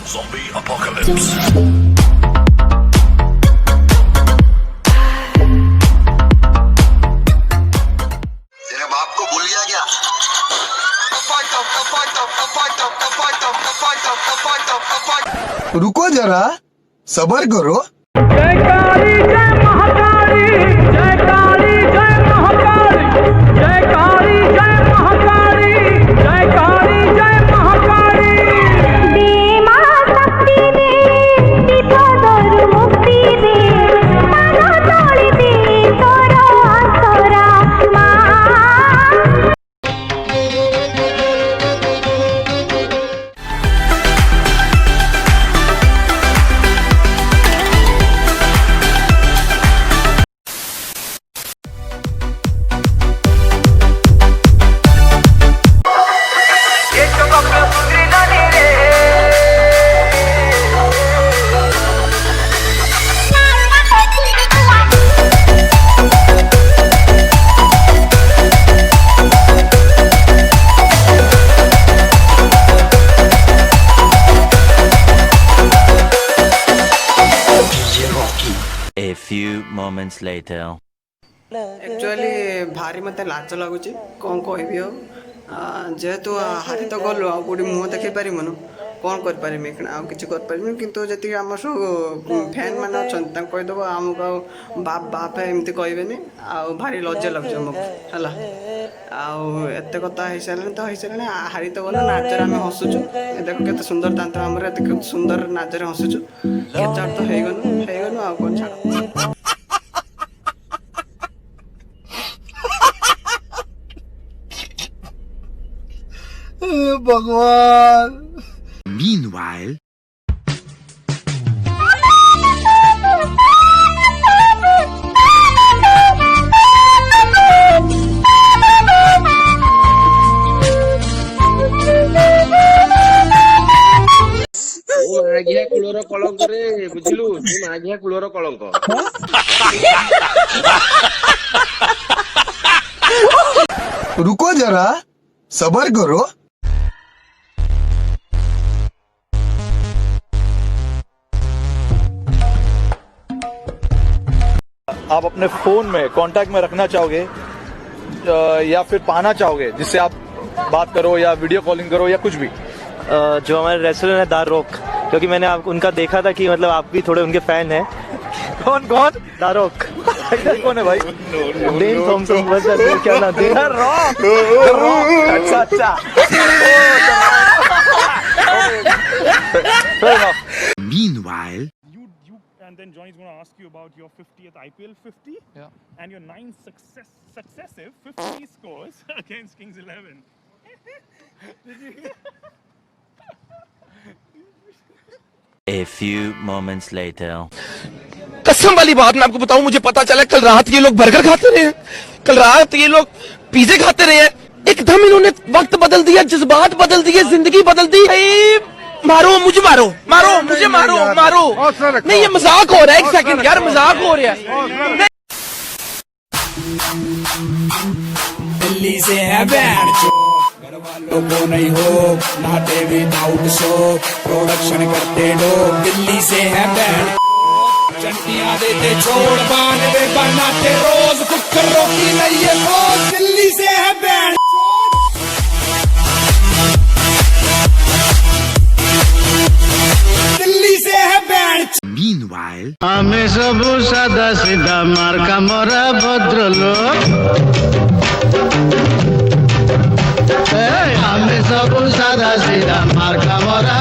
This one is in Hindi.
Zombie apocalypse. तेरे बाप को भूल गया क्या? रुको जरा, सबर करो। जय काली जय महाकाली, जय काली जय महाकाली, जय काली जय महाकाली, जय काली जय महाकाली। दे मां शक्ति दे, विपदरु मुक्ति दे, मन तोଳି दे तोर आसरा मां। A few moments later. Actually भारी मत लाज लगुच कौन कहबी जेहेतु हारी तो गलु आउट मुह देखी पारिमुनु कौन करपारिमी किसी करपारिमी किंतु जी आम सब फैन मैंने अच्छा कहीदेव आमको बाप बाप एमती कहबेनि भारी लज्जा लगे आमको है आत कथा हो सारे तो हो सारे हारी तो गलु नाचर आम हसुचु देख के सुंदर दांत आम सुंदर नाचर हसुचु केचार तो हो गलु आ कौन छाड़ भगवान। Meanwhile, ମାଗିଆ କୂଳର କଳଙ୍କରେ ବୁଝିଲୁ ତୁ ମାଗିଆ କୂଳର କଳଙ୍କ। रुको जरा, सबर करो। आप अपने फोन में कांटेक्ट में रखना चाहोगे या फिर पाना चाहोगे जिससे आप बात करो या वीडियो कॉलिंग करो या कुछ भी? जो हमारे रेस्टोरेंट है दारोक, क्योंकि मैंने उनका देखा था कि मतलब आप भी थोड़े उनके फैन हैं। कौन कौन? दारोक। इधर कौन है भाई? डेन थॉमसन बस क्या नाम है? रॉक। अच्छा अच्छा। meanwhile, And then Johnny's going to ask you about your 50th IPL 50 and your 9 successive 50 scores against Kings 11. a few moments later. कसम वाली बात मैं आपको बताऊं, मुझे पता चला कल रात ये लोग बर्गर खाते रहे, कल रात ये लोग पिज़्ज़े खाते रहे, एकदम इन्होंने वक्त बदल दिया, जज्बात बदल दिए, जिंदगी बदल दी। मारो मुझे, मारो मारो मुझे, मारो मारो। नहीं ये मजाक हो रहा है, एक सेकंड यार, मजाक हो रहा है। दिल्ली से है बैंड घर वालों को नहीं हो नाते विदाउट शो प्रोडक्शन करते लोग। दिल्ली से है बैंड चंटियां देते छोड़ बांधे बनाते रोज कुकर रोटी नहीं है रोज। दिल्ली से है बैंड दिल्ली से है बैंड। Meanwhile, हमें सब सादा सीधा मार्का मोरा भद्र लोग, हमें सब सादा सीधा मार्का मोरा